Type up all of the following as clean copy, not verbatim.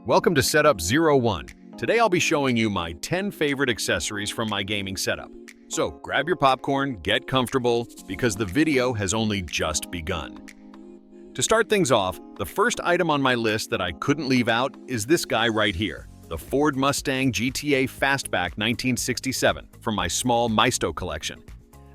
Welcome to Setup Zero1. Today I'll be showing you my 10 favorite accessories from my gaming setup. So grab your popcorn, get comfortable, because the video has only just begun. To start things off, the first item on my list that I couldn't leave out is this guy right here, the Ford Mustang GTA Fastback 1967 from my small Maisto collection.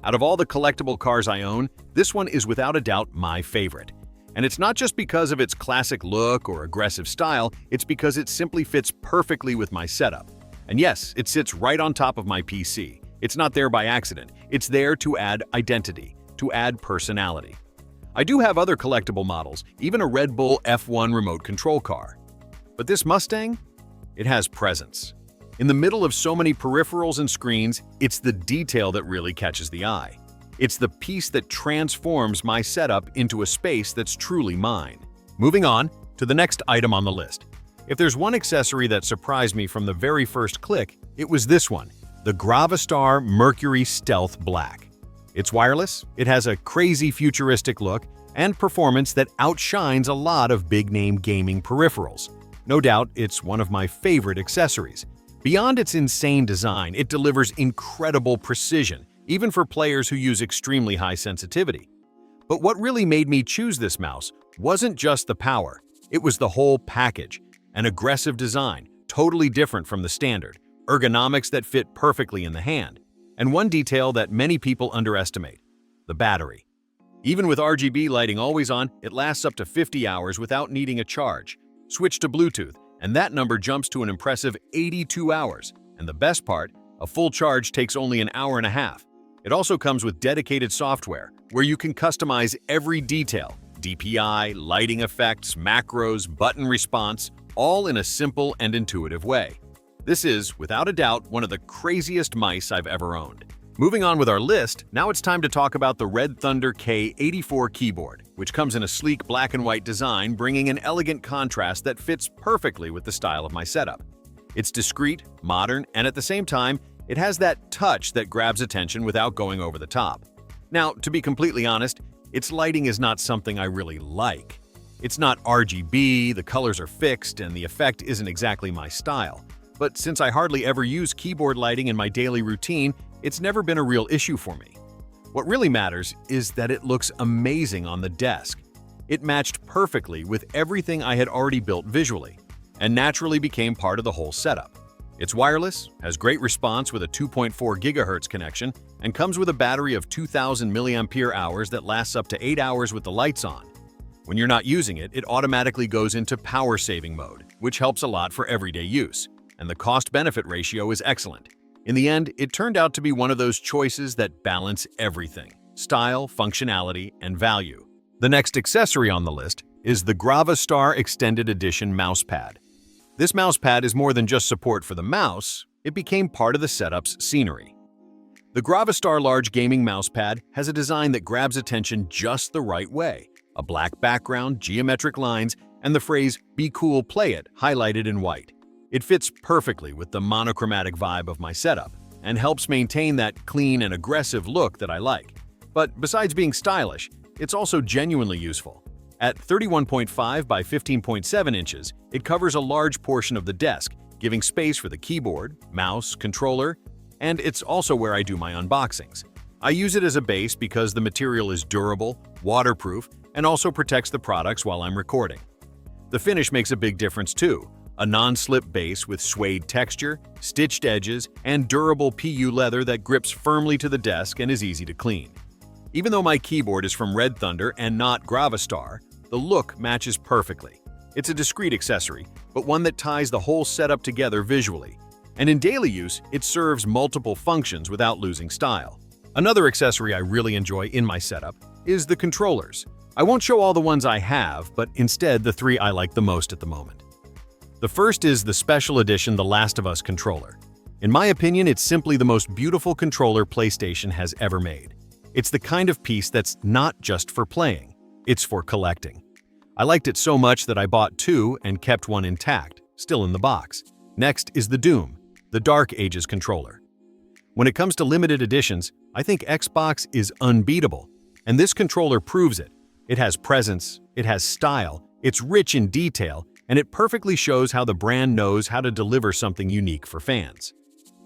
Out of all the collectible cars I own, this one is without a doubt my favorite. And it's not just because of its classic look or aggressive style, it's because it simply fits perfectly with my setup. And yes, it sits right on top of my PC. It's not there by accident. It's there to add identity, to add personality. I do have other collectible models, even a Red Bull F1 remote control car. But this Mustang? It has presence. In the middle of so many peripherals and screens, it's the detail that really catches the eye. It's the piece that transforms my setup into a space that's truly mine. Moving on to the next item on the list. If there's one accessory that surprised me from the very first click, it was this one, the Gravastar Mercury Stealth Black. It's wireless, it has a crazy futuristic look, and performance that outshines a lot of big-name gaming peripherals. No doubt, it's one of my favorite accessories. Beyond its insane design, it delivers incredible precision, even for players who use extremely high sensitivity. But what really made me choose this mouse wasn't just the power, it was the whole package. An aggressive design, totally different from the standard, ergonomics that fit perfectly in the hand, and one detail that many people underestimate, the battery. Even with RGB lighting always on, it lasts up to 50 hours without needing a charge. Switch to Bluetooth, and that number jumps to an impressive 82 hours. And the best part, a full charge takes only an hour and a half. It also comes with dedicated software, where you can customize every detail, DPI, lighting effects, macros, button response, all in a simple and intuitive way. This is, without a doubt, one of the craziest mice I've ever owned. Moving on with our list, now it's time to talk about the Red Thunder K84 keyboard, which comes in a sleek black and white design, bringing an elegant contrast that fits perfectly with the style of my setup. It's discreet, modern, and at the same time, it has that touch that grabs attention without going over the top. Now, to be completely honest, its lighting is not something I really like. It's not RGB, the colors are fixed, and the effect isn't exactly my style. But since I hardly ever use keyboard lighting in my daily routine, it's never been a real issue for me. What really matters is that it looks amazing on the desk. It matched perfectly with everything I had already built visually, and naturally became part of the whole setup. It's wireless, has great response with a 2.4 GHz connection, and comes with a battery of 2,000 mAh that lasts up to 8 hours with the lights on. When you're not using it, it automatically goes into power-saving mode, which helps a lot for everyday use, and the cost-benefit ratio is excellent. In the end, it turned out to be one of those choices that balance everything: style, functionality, and value. The next accessory on the list is the Gravastar Extended Edition mousepad. This mousepad is more than just support for the mouse, it became part of the setup's scenery. The Gravastar Large Gaming Mousepad has a design that grabs attention just the right way. A black background, geometric lines, and the phrase "Be cool, play it" highlighted in white. It fits perfectly with the monochromatic vibe of my setup, and helps maintain that clean and aggressive look that I like. But besides being stylish, it's also genuinely useful. At 31.5 by 15.7 inches, it covers a large portion of the desk, giving space for the keyboard, mouse, controller, and it's also where I do my unboxings. I use it as a base because the material is durable, waterproof, and also protects the products while I'm recording. The finish makes a big difference too. A non-slip base with suede texture, stitched edges, and durable PU leather that grips firmly to the desk and is easy to clean. Even though my keyboard is from Red Thunder and not Gravastar, the look matches perfectly. It's a discreet accessory, but one that ties the whole setup together visually. And in daily use, it serves multiple functions without losing style. Another accessory I really enjoy in my setup is the controllers. I won't show all the ones I have, but instead the three I like the most at the moment. The first is the special edition The Last of Us controller. In my opinion, it's simply the most beautiful controller PlayStation has ever made. It's the kind of piece that's not just for playing, it's for collecting. I liked it so much that I bought two and kept one intact, still in the box. Next is the Doom, the Dark Ages controller. When it comes to limited editions, I think Xbox is unbeatable, and this controller proves it. It has presence, it has style, it's rich in detail, and it perfectly shows how the brand knows how to deliver something unique for fans.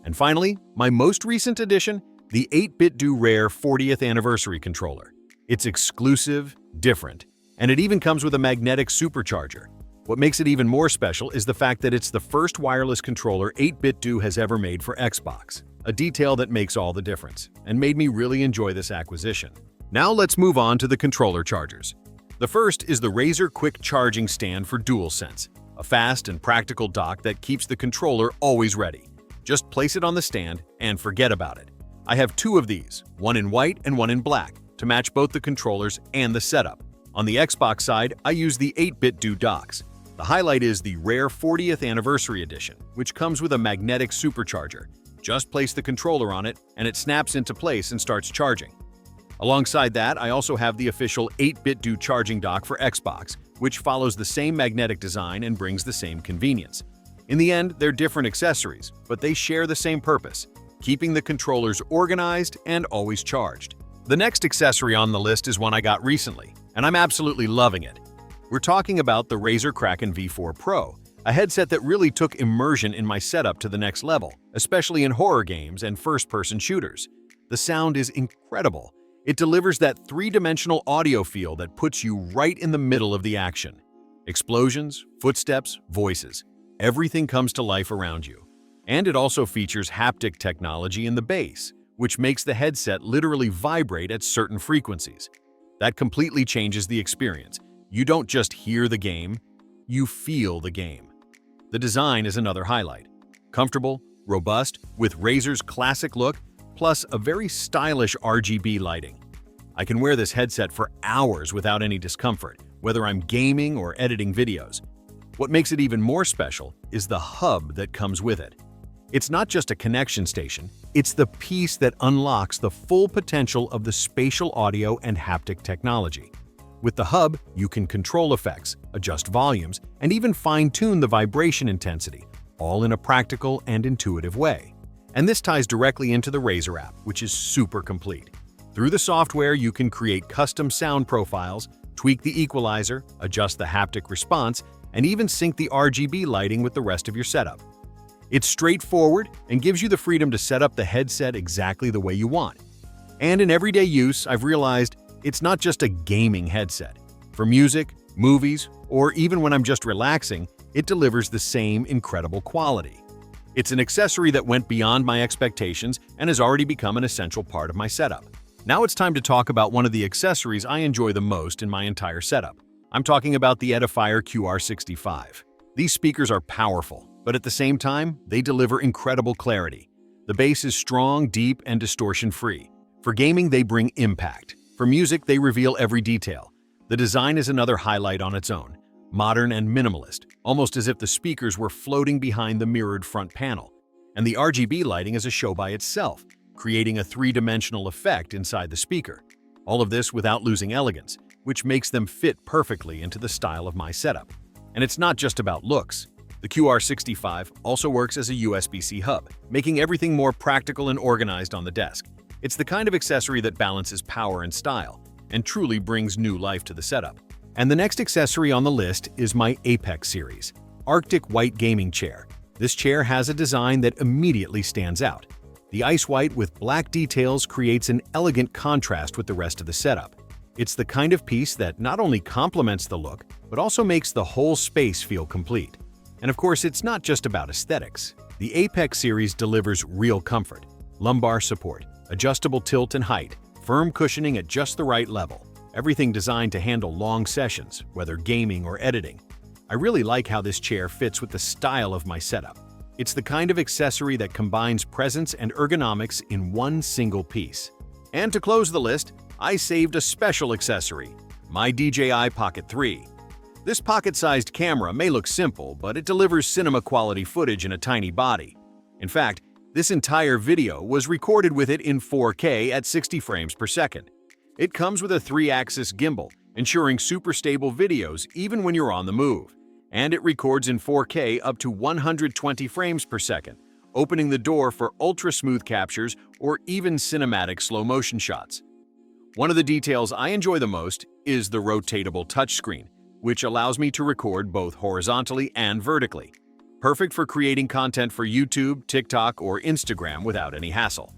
And finally, my most recent addition, the 8BitDo Rare 40th Anniversary Controller. It's exclusive, different, and it even comes with a magnetic supercharger. What makes it even more special is the fact that it's the first wireless controller 8BitDo has ever made for Xbox, a detail that makes all the difference, and made me really enjoy this acquisition. Now let's move on to the controller chargers. The first is the Razer Quick Charging Stand for DualSense, a fast and practical dock that keeps the controller always ready. Just place it on the stand and forget about it. I have two of these, one in white and one in black, to match both the controllers and the setup. On the Xbox side, I use the 8BitDo docks. The highlight is the Rare 40th Anniversary Edition, which comes with a magnetic supercharger. Just place the controller on it, and it snaps into place and starts charging. Alongside that, I also have the official 8BitDo charging dock for Xbox, which follows the same magnetic design and brings the same convenience. In the end, they're different accessories, but they share the same purpose, keeping the controllers organized and always charged. The next accessory on the list is one I got recently, and I'm absolutely loving it. We're talking about the Razer Kraken V4 Pro, a headset that really took immersion in my setup to the next level, especially in horror games and first-person shooters. The sound is incredible. It delivers that three-dimensional audio feel that puts you right in the middle of the action. Explosions, footsteps, voices. Everything comes to life around you. And it also features haptic technology in the base, which makes the headset literally vibrate at certain frequencies. That completely changes the experience. You don't just hear the game, you feel the game. The design is another highlight. Comfortable, robust, with Razer's classic look, plus a very stylish RGB lighting. I can wear this headset for hours without any discomfort, whether I'm gaming or editing videos. What makes it even more special is the hub that comes with it. It's not just a connection station, it's the piece that unlocks the full potential of the spatial audio and haptic technology. With the hub, you can control effects, adjust volumes, and even fine-tune the vibration intensity, all in a practical and intuitive way. And this ties directly into the Razer app, which is super complete. Through the software, you can create custom sound profiles, tweak the equalizer, adjust the haptic response, and even sync the RGB lighting with the rest of your setup. It's straightforward and gives you the freedom to set up the headset exactly the way you want. And in everyday use, I've realized it's not just a gaming headset. For music, movies, or even when I'm just relaxing, it delivers the same incredible quality. It's an accessory that went beyond my expectations and has already become an essential part of my setup. Now it's time to talk about one of the accessories I enjoy the most in my entire setup. I'm talking about the Edifier QR65. These speakers are powerful, but at the same time, they deliver incredible clarity. The bass is strong, deep, and distortion-free. For gaming, they bring impact. For music, they reveal every detail. The design is another highlight on its own. Modern and minimalist, almost as if the speakers were floating behind the mirrored front panel. And the RGB lighting is a show by itself, creating a three-dimensional effect inside the speaker. All of this without losing elegance, which makes them fit perfectly into the style of my setup. And it's not just about looks. The QR65 also works as a USB-C hub, making everything more practical and organized on the desk. It's the kind of accessory that balances power and style, and truly brings new life to the setup. And the next accessory on the list is my Apex series, Arctic White Gaming Chair. This chair has a design that immediately stands out. The ice white with black details creates an elegant contrast with the rest of the setup. It's the kind of piece that not only complements the look, but also makes the whole space feel complete. And of course, it's not just about aesthetics. The Apex series delivers real comfort, lumbar support, adjustable tilt and height, firm cushioning at just the right level, everything designed to handle long sessions, whether gaming or editing. I really like how this chair fits with the style of my setup. It's the kind of accessory that combines presence and ergonomics in one single piece. And to close the list, I saved a special accessory, my DJI Pocket 3. This pocket-sized camera may look simple, but it delivers cinema-quality footage in a tiny body. In fact, this entire video was recorded with it in 4K at 60 frames per second. It comes with a 3-axis gimbal, ensuring super stable videos even when you're on the move. And it records in 4K up to 120 frames per second, opening the door for ultra-smooth captures or even cinematic slow-motion shots. One of the details I enjoy the most is the rotatable touchscreen. which allows me to record both horizontally and vertically. Perfect for creating content for YouTube, TikTok, or Instagram without any hassle.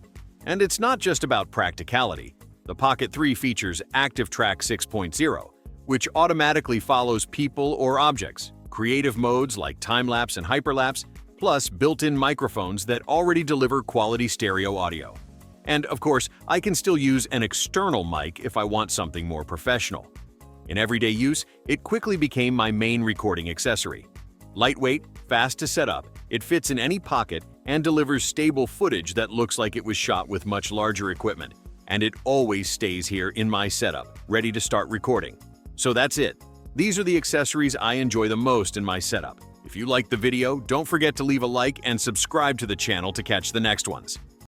And it's not just about practicality. The Pocket 3 features Active Track 6.0, which automatically follows people or objects, creative modes like time-lapse and hyperlapse, plus built-in microphones that already deliver quality stereo audio. And of course, I can still use an external mic if I want something more professional. In everyday use, it quickly became my main recording accessory. Lightweight, fast to set up, it fits in any pocket and delivers stable footage that looks like it was shot with much larger equipment. And it always stays here in my setup, ready to start recording. So that's it. These are the accessories I enjoy the most in my setup. If you liked the video, don't forget to leave a like and subscribe to the channel to catch the next ones.